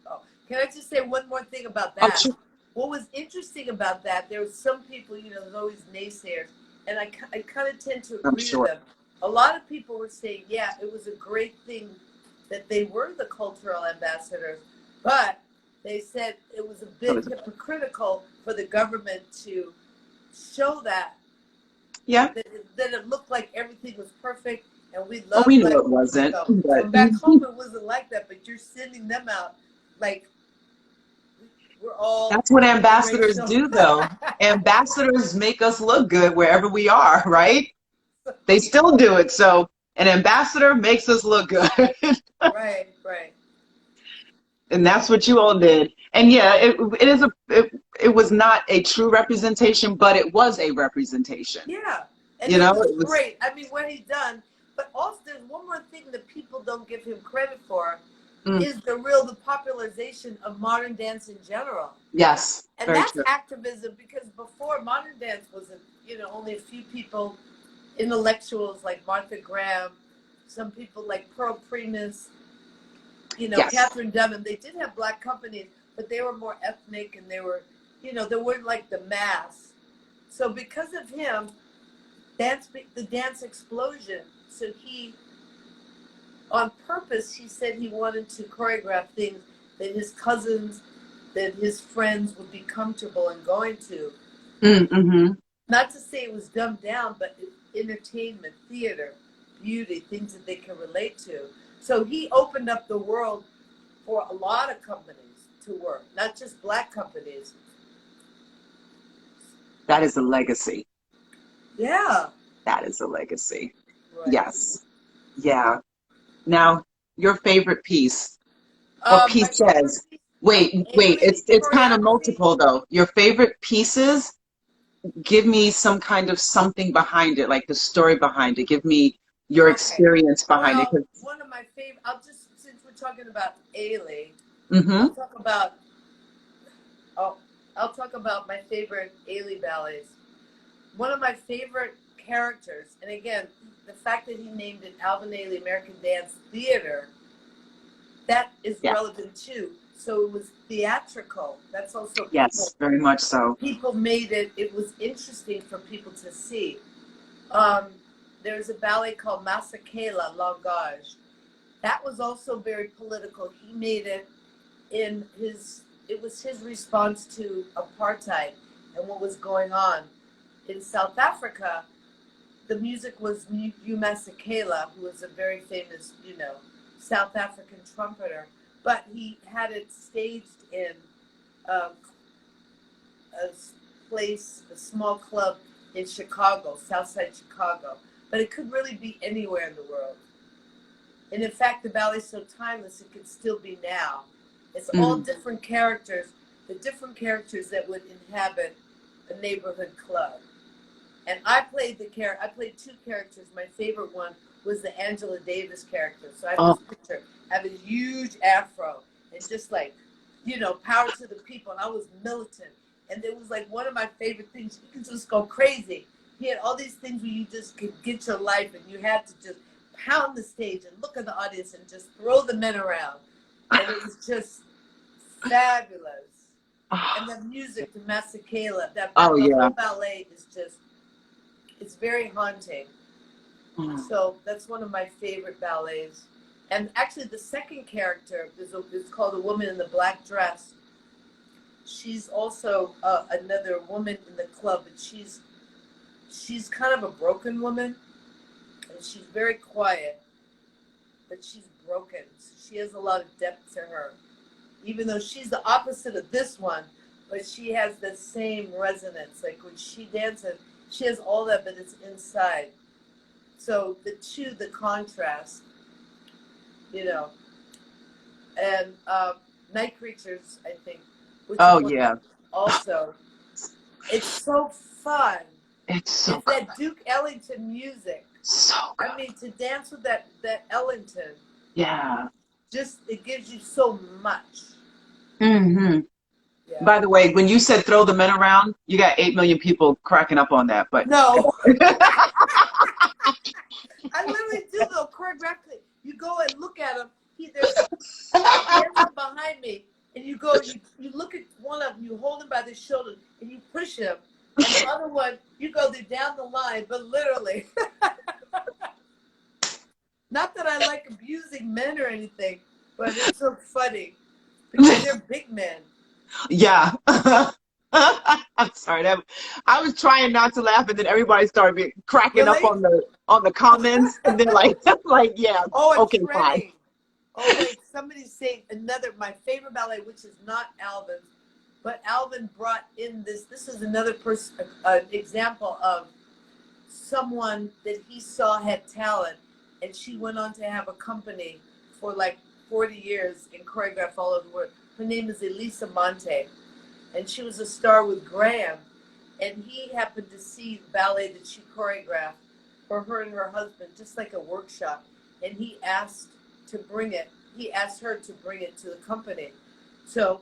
Oh, can I just say one more thing about that? Oh, sure. What was interesting about that, there were some people, there's always naysayers, and I kind of tend to agree with them. A lot of people were saying, yeah, it was a great thing that they were the cultural ambassadors, but they said it was a bit hypocritical for the government to show that. Yeah. That it looked like everything was perfect, and we loved. Oh, we knew it wasn't. But back home, it wasn't like that. But you're sending them out like we're all. That's what ambassadors do, though. Ambassadors make us look good wherever we are, right? They still do it. So an ambassador makes us look good. Right. And that's what you all did. And yeah, it was not a true representation, but it was a representation. Yeah. And it was great. I mean, what he done. But also, there's one more thing that people don't give him credit for, is the popularization of modern dance in general. Yes. And that's true. Activism, because before, modern dance wasn't, only a few people, intellectuals like Martha Graham, some people like Pearl Primus, Catherine Dunham. They did have black companies, but they were more ethnic, and they were, they weren't like the mass. So because of him, the dance explosion. So he, on purpose, he said he wanted to choreograph things that his cousins that his friends would be comfortable in going to. Mm-hmm. Not to say it was dumbed down, but entertainment, theater, beauty, things that they can relate to. So he opened up the world for a lot of companies to work, not just black companies. That is a legacy. Yeah. That is a legacy. Right. Yes. Yeah. Now, your favorite piece or My favorite pieces. piece of Wait. Ailey It's kind of choreography. multiple though. Your favorite pieces, give me some kind of something behind it, like the story behind it. Give me your Okay. experience behind it. Well, one of my favorite. I'll just since we're talking about Ailey, Mm-hmm. I'll talk about. Oh, I'll talk about my favorite Ailey ballets. One of my favorite characters, and again, the fact that he named it Alvin Ailey American Dance Theater, that is Yeah. relevant too. So it was theatrical. That's also Yes, very much so. people made it. It was interesting for people to see. Um, there's a ballet called Masakela Langage. That was also very political. He made it in his. It was his response to apartheid and what was going on in South Africa. The music was Hugh Masekela, who was a very famous, South African trumpeter. But he had it staged in a, a place, a small club in Chicago, Southside Chicago. But it could really be anywhere in the world. And in fact, the ballet's so timeless, it could still be now. It's all Mm. different characters, the different characters that would inhabit a neighborhood club. And I played I played two characters. My favorite one was the Angela Davis character. So I have Oh, this picture, having a huge afro and just like, power to the people. And I was militant. And it was like one of my favorite things. You could just go crazy. He had all these things where you just could get your life and you had to just pound the stage and look at the audience and just throw the men around. And it was just fabulous. And the music, the Masakela, the yeah. whole ballet is just, it's very haunting. Mm. So that's one of my favorite ballets. And actually, the second character is called A Woman in the Black Dress. She's also another woman in the club, but she's kind of a broken woman, and she's very quiet, but she's broken. So she has a lot of depth to her, even though she's the opposite of this one, but she has the same resonance. Like when she dances, she has all that, but it's inside. So the contrast, and Night Creatures, I think, which is one Yeah. also. It's so fun. It's so It's that Duke Ellington music. so good. I mean, to dance with that Ellington, Yeah. just it gives you so much. Mm-hmm. Yeah. By the way, when you said throw the men around, you got 8 million people cracking up on that. But No, I literally do though choreographically. You go and look at him. There's a dancer behind me, and you go. You look at one of them. You hold him by the shoulder, and you push him. And the other one, you go there down the line, but literally. Not that I like abusing men or anything, but it's so funny because they're big men. yeah. I'm sorry. I was trying not to laugh, and then everybody started cracking up Really? on the comments, and they're like, like, yeah, Oh, and okay, fine. shredding. Oh, wait, somebody's saying my favorite ballet, which is not Alvin's, but Alvin brought in this. This is another person, example of someone that he saw had talent, and she went on to have a company for like 40 years and choreograph all over the world. Her name is Elisa Monte, and she was a star with Graham, and he happened to see the ballet that she choreographed for her and her husband, just like a workshop, and he asked her to bring it to the company. So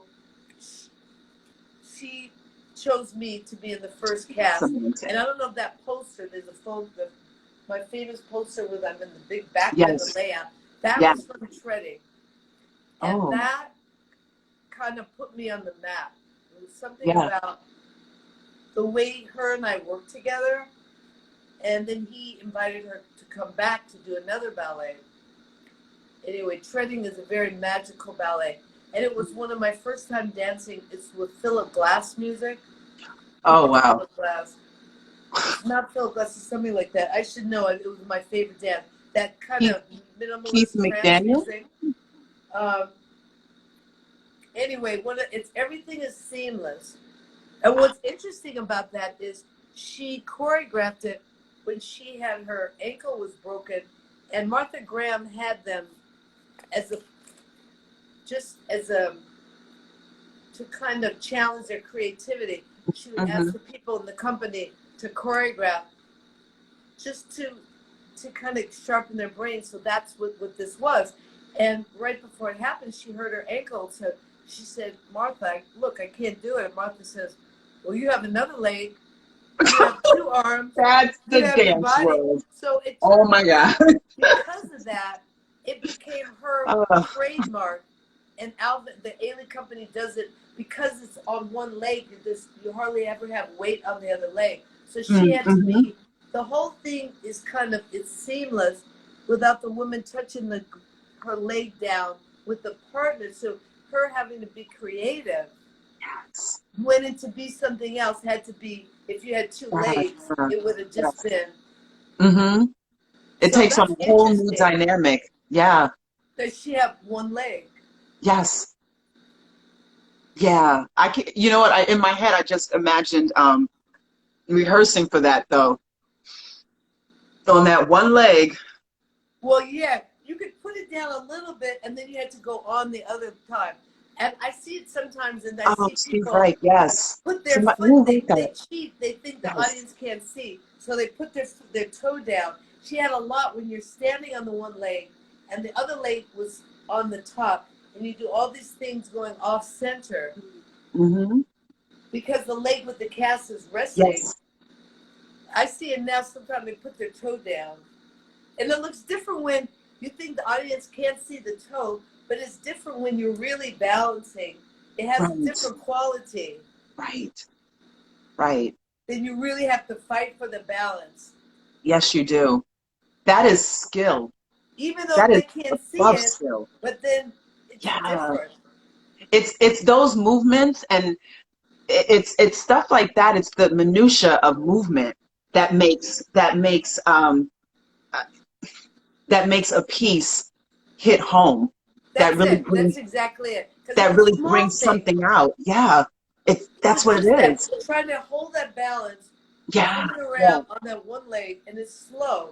she chose me to be in the first cast. And I don't know if that poster, there's a photo, my famous poster was I'm in the big back of the layout. That was from Shredding. And that kind of put me on the map. It was something about the way her and I worked together. And then he invited her to come back to do another ballet. Anyway, Treading is a very magical ballet. and it was one of my first time dancing. It's with Philip Glass music. Oh, wow. Philip Glass. It's not Philip Glass, it's something like that. I should know it. It was my favorite dance. That kind of Keith minimalist trance McDaniel? music. Anyway, it's everything is seamless. And what's interesting about that is she choreographed it when she had her ankle was broken, and Martha Graham had them as a to kind of challenge their creativity. She would ask the people in the company to choreograph just to kind of sharpen their brains. So that's what this was. And right before it happened, she hurt her ankle. So she said, Martha, look, I can't do it. And Martha says, well, you have another leg. You have two arms. That's the you have your dance body. world. So it Oh my God. because of that, it became her trademark. And Alvin, the Ailey company does it because it's on one leg. You hardly ever have weight on the other leg. So she had to be. The whole thing is kind of it's seamless, without the woman touching her leg down with the partner. So her having to be creative. Yes. When it to be something else had to be. If you had two legs, it would have just been. Mm-hmm. It takes on a whole new dynamic. Yeah. Does she have one leg? Yes. Yeah. I can, you know what? In my head, I just imagined rehearsing for that though. On that one leg. Well, yeah, you could put it down a little bit, and then you had to go on the other time. And I see it sometimes, and I see people right. Yes. put their foot. They cheat. They think the audience can't see, so they put their toe down. She had a lot when you're standing on the one leg, and the other leg was on the top, and you do all these things going off center. Mm-hmm. Because the leg with the cast is resting. Yes. I see it now. Sometimes they put their toe down, and it looks different when you think the audience can't see the toe, but it's different when you're really balancing. It has a different quality. Right. Right. Then you really have to fight for the balance. Yes, you do. That is skill. Even though they can't see it, skill. But then it's different. It's those movements, and it's stuff like that. It's the minutia of movement that makes a piece hit home. That's exactly it. That really brings something out. Yeah, that's what it is. Trying to hold that balance. Yeah. Moving around on that one leg, and it's slow.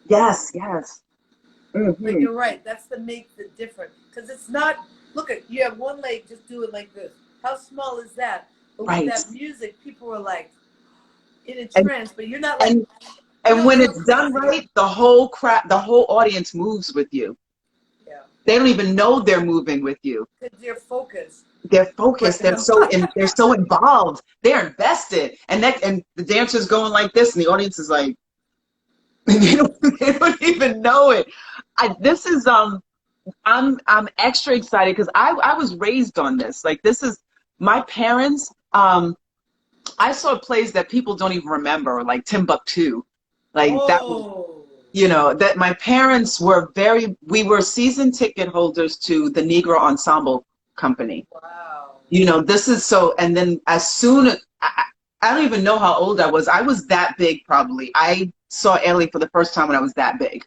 Yes. Yes. Mm-hmm. But you're right. That's the make the difference, because it's not. Look at you have one leg, just do it like this. How small is that? But with that music, people were like in a trance, but you're not like. And when it's done right, the whole audience moves with you. Yeah. They don't even know they're moving with you. Because they're focused. They're focused. They're so involved. They're invested. And the dancer's going like this, and the audience is like, they don't even know it. I'm extra excited because I was raised on this. Like, this is my parents. I saw plays that people don't even remember, like Timbuktu. Like that was, that my parents were we were season ticket holders to the Negro Ensemble Company. Wow. This is so, and then as soon as, I don't even know how old I was that big probably. I saw Ailey for the first time when I was that big.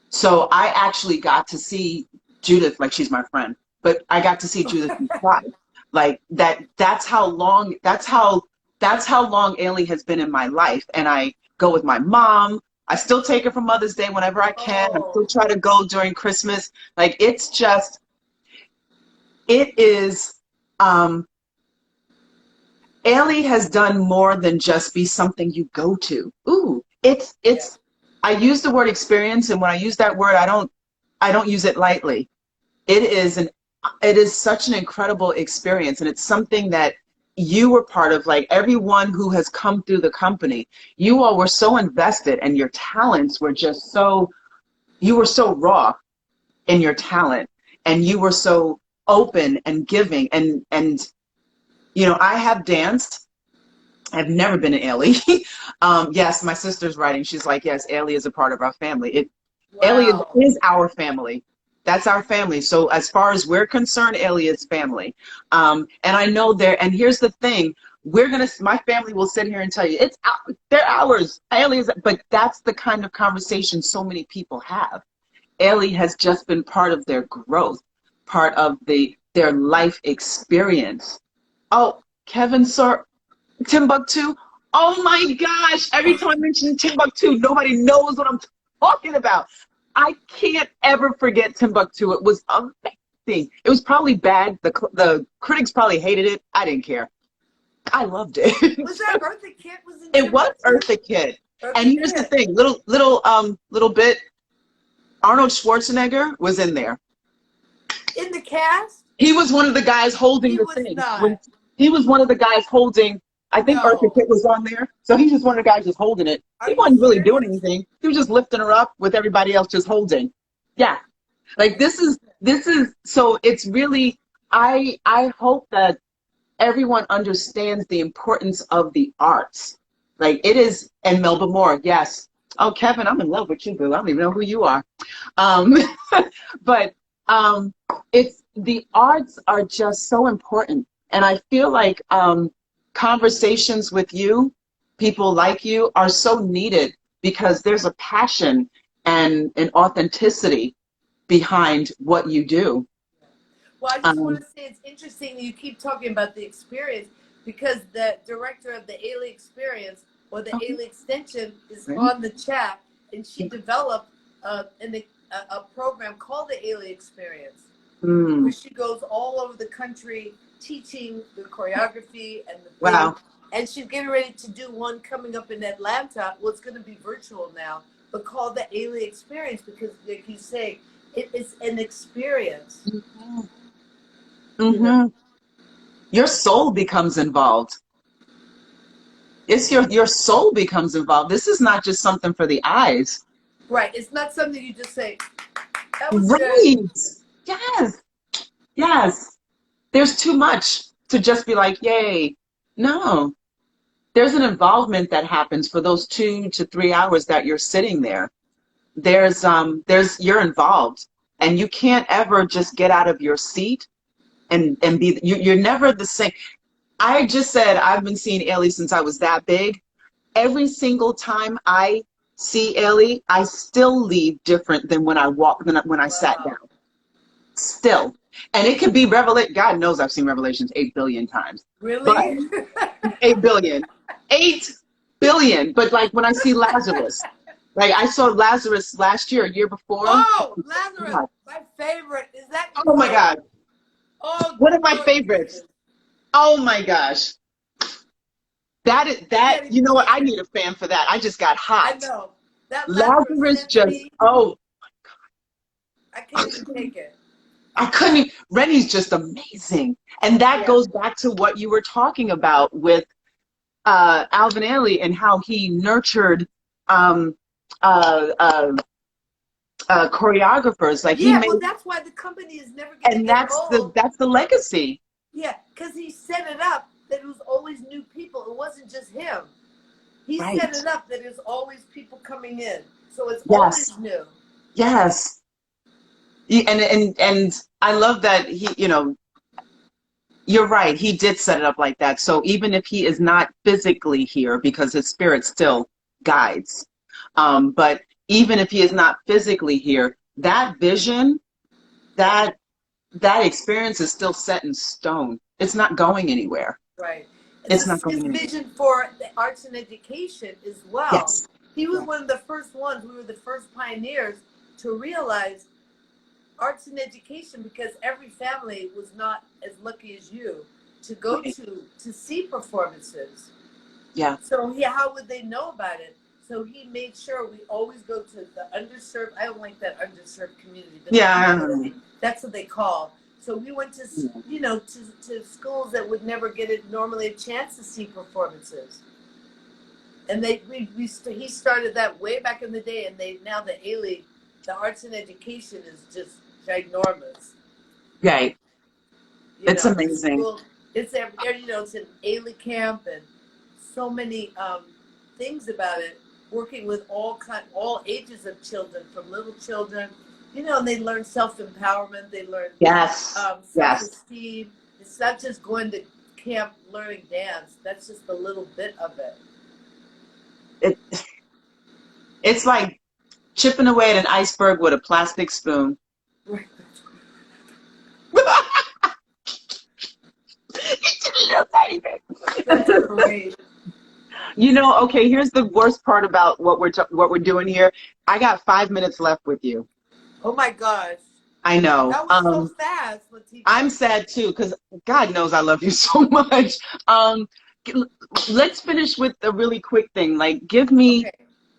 So I actually got to see Judith, like she's my friend, but I got to see Judith live. Like that's how long Ailey has been in my life. And I go with my mom. I still take her for Mother's Day whenever I can. I still try to go during Christmas. Like, it is, Ailey has done more than just be something you go to. Ooh, I use the word experience, and when I use that word, I don't use it lightly. It is such an incredible experience, and it's something that you were part of. Like, everyone who has come through the company, you all were so invested, and your talents were just you were so raw in your talent, and you were so open and giving, and I have danced. I've never been an Ailey. Yes, my sister's writing. She's like, yes, Ailey is a part of our family. Ailey is our family. That's our family. So as far as we're concerned, Elliot's family. And I know there, and here's the thing, my family will sit here and tell you, they're ours, Aliens, but that's the kind of conversation so many people have. Ailey has just been part of their growth, part of their life experience. Oh, Kevin, sir, Timbuktu. Oh my gosh, every time I mention Timbuktu, nobody knows what I'm talking about. I can't ever forget Timbuktu. It was amazing. It was probably bad. The critics probably hated it. I didn't care. I loved it. Was that Eartha Kitt was in It was Timbuktu? Eartha Kitt. Eartha And here's the Kitt. thing, little bit, Arnold Schwarzenegger was in there. In the cast? He was one of the guys holding He the was thing. not. He was one of the guys holding, I think No. Eartha Kitt was on there. So he's just one of the guys just holding it. Are He you wasn't really serious? doing anything. He was just lifting her up with everybody else just holding. Yeah. Like this is, so it's really, I hope that everyone understands the importance of the arts. Like it is, and Melba Moore, yes. Oh, Kevin, I'm in love with you, boo. I don't even know who you are. Um, but it's, the arts are just so important. And I feel like conversations with you, people like you, are so needed because there's a passion and an authenticity behind what you do. Well, I just want to say it's interesting that you keep talking about the experience because the director of the Ailey Experience or the Ailey Extension is on the chat, and she developed a program called the Ailey Experience, where she goes all over the country teaching the choreography and the Wow. and she's getting ready to do one coming up in Atlanta. Well, it's going to be virtual now, but called the Ailey Experience because, like you say, it's an experience. You know? Your soul becomes involved. It's your soul becomes involved. This is not just something for the eyes. Right. It's not something you just say, that was Right. good. Yes. Yes. There's too much to just be like, yay. No. There's an involvement that happens for those 2 to 3 hours that you're sitting there. You're involved, and you can't ever just get out of your seat and be, you're never the same. I just said I've been seeing Ailey since I was that big. Every single time I see Ailey, I still leave different than when I sat down. Still. And it could be Revelation. God knows I've seen Revelations 8 billion times. Really? But 8 billion. 8 billion. But like when I see Lazarus, like I saw Lazarus last year, a year before. Oh, Lazarus, my favorite. Is that? Oh my God. Oh, one of my favorites. Oh my gosh. You know what? I need a fan for that. I just got hot. I know. That Lazarus just, oh my God. I can't even take it. I couldn't, Rennie's just amazing. And that goes back to what you were talking about with Alvin Ailey and how he nurtured choreographers. Like well, that's why the company is never going to get old. That's the legacy. Yeah, because he set it up that it was always new people. It wasn't just him. He set it up that there's always people coming in, so it's always new. Yes. And I love that he, you're right. He did set it up like that. So even if he is not physically here, because his spirit still guides, but even if he is not physically here, that vision, that experience is still set in stone. It's not going anywhere. Right. It's not going anywhere. His vision for the arts and education as well. Yes. He was one of the first ones. We were the first pioneers to realize arts and education, because every family was not as lucky as you to go to see performances. Yeah. So how would they know about it? So he made sure we always go to the underserved. I don't like that underserved community. That's what they call. So we went to, to schools that would never get normally a chance to see performances. And he started that way back in the day, and now the Ailey, the arts and education is just ginormous. Right. It's amazing. It's it's an Ailey camp and so many things about it. Working with all ages of children, from little children You know, they learn self-empowerment. They learn Yes. Yes. self-esteem. It's not just going to camp learning dance. That's just a little bit of it. It, it's like chipping away at an iceberg with a plastic spoon. Right. That's great. You know, okay, here's the worst part about what we're doing here. I got 5 minutes left with you. Oh my gosh. I know. That was so fast, Latifah. I'm sad too, because God knows I love you so much. G- let's finish with a really quick thing. Like, give me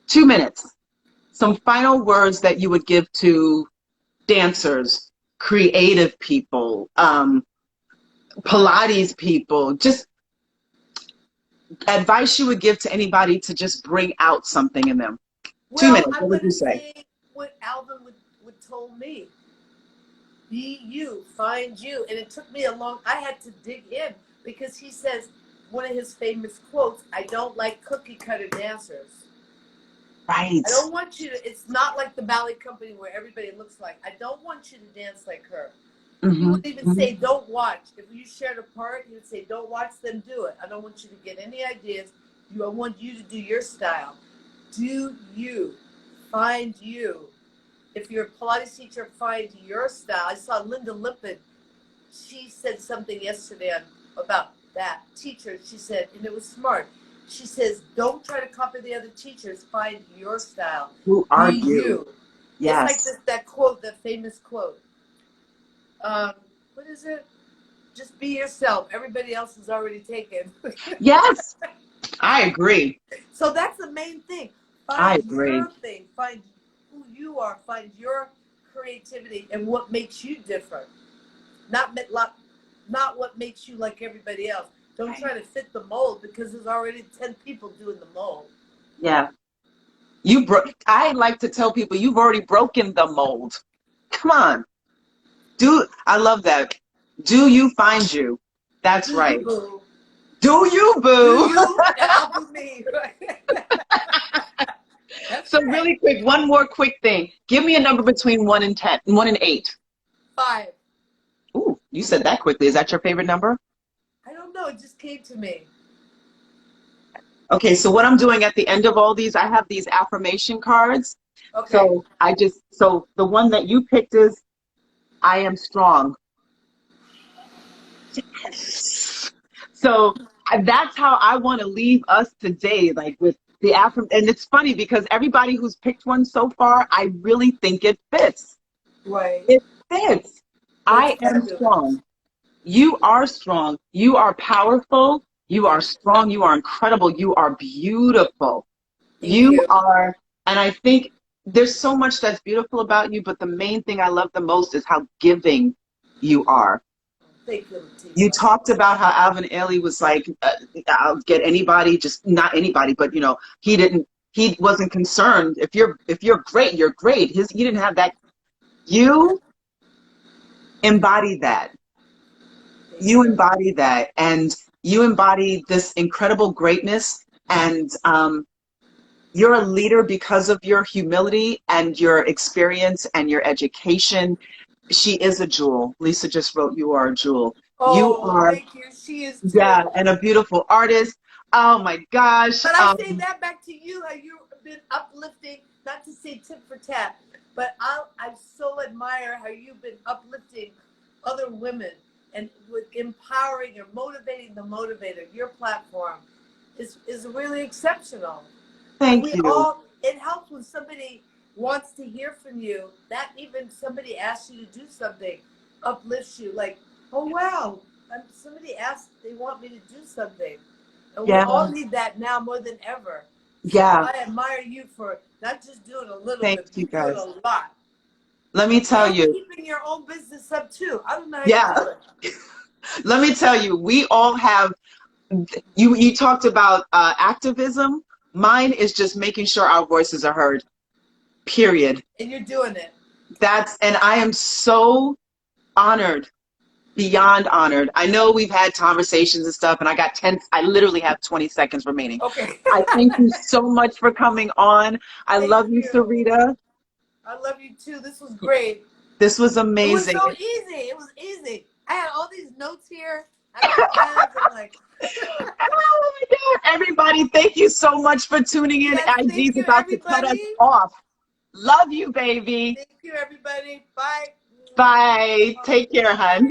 2 minutes, some final words that you would give to dancers, creative people, Pilates people, just advice you would give to anybody to just bring out something in them. Well, 2 minutes, I'm what would going you to say? say what Alvin would told me. Be you, find you. And it took me I had to dig in because he says, one of his famous quotes, I don't like cookie cutter dancers. Right. I don't want you to, it's not like the ballet company where everybody looks like, I don't want you to dance like her. He would even say, don't watch. If you shared a part, he would say, don't watch them do it. I don't want you to get any ideas. I want you to do your style. Do you. Find you. If you're a Pilates teacher, find your style. I saw Linda Lippin. She said something yesterday about that teacher. She said, and it was smart. She says, don't try to copy the other teachers. Find your style. Who are Be you. Yes. It's like that quote, that famous quote. What is it? Just be yourself. Everybody else is already taken. Yes, I agree. So that's the main thing. I Find agree. your thing. Find who you are. Find your creativity and what makes you different. Not what makes you like everybody else. Don't try to fit the mold because there's already 10 people doing the mold. Yeah. I like to tell people you've already broken the mold. Come on. I love that. Do you find you? That's right. Boo. Do you, boo? Do you? I'll be me. So really quick, one more quick thing. Give me a number between 1 and 10, 1 and 8. 5. Ooh, you said that quickly. Is that your favorite number? I don't know. It just came to me. Okay, so what I'm doing at the end of all these, I have these affirmation cards. Okay. So the one that you picked is, I am strong. So that's how I want to leave us today, like with the and it's funny because everybody who's picked one so far, I really think it fits. Right. It fits. I am strong. You are strong. You are powerful. You are strong. You are incredible. You are beautiful. You are, and I think there's so much that's beautiful about you, but the main thing I love the most is how giving you are. Thank you. You talked about how Alvin Ailey was like, I'll get anybody, just not anybody, but you know, he wasn't concerned. If you're great, you're great. He didn't have that. You embody that. You embody that, and you embody this incredible greatness, and you're a leader because of your humility and your experience and your education. She is a jewel. Lisa just wrote, you are a jewel. Oh, you are, thank you. She is too. Yeah, and a beautiful artist. Oh my gosh. But I say that back to you, how you've been uplifting, not to say tit for tat, but I so admire how you've been uplifting other women and with empowering or motivating the motivator. Your platform is really exceptional. Thank you. It helps when somebody wants to hear from you, that even somebody asks you to do something, uplifts you, like, oh wow, somebody asked, they want me to do something. And we all need that now more than ever. Yeah. So I admire you for not just doing a little Thank bit, you but guys. doing a lot. Let me tell you. Keeping your own business up too. I don't know how you do it. Let me tell you, we all have, you talked about activism. Mine is just making sure our voices are heard, period. And you're doing it. And I am so honored, beyond honored. I know we've had conversations and stuff, and I literally have 20 seconds remaining. Okay. I thank you so much for coming on. I love you, Sarita. I love you too. This was great. This was amazing. It was so easy. It was easy. I had all these notes here. I got pens. I'm like, Oh my God. Everybody, thank you so much for tuning in. yes, IG's thank you, about to cut us everybody. off. Love you, baby. Thank you, everybody. Bye. Bye. Take care, hon.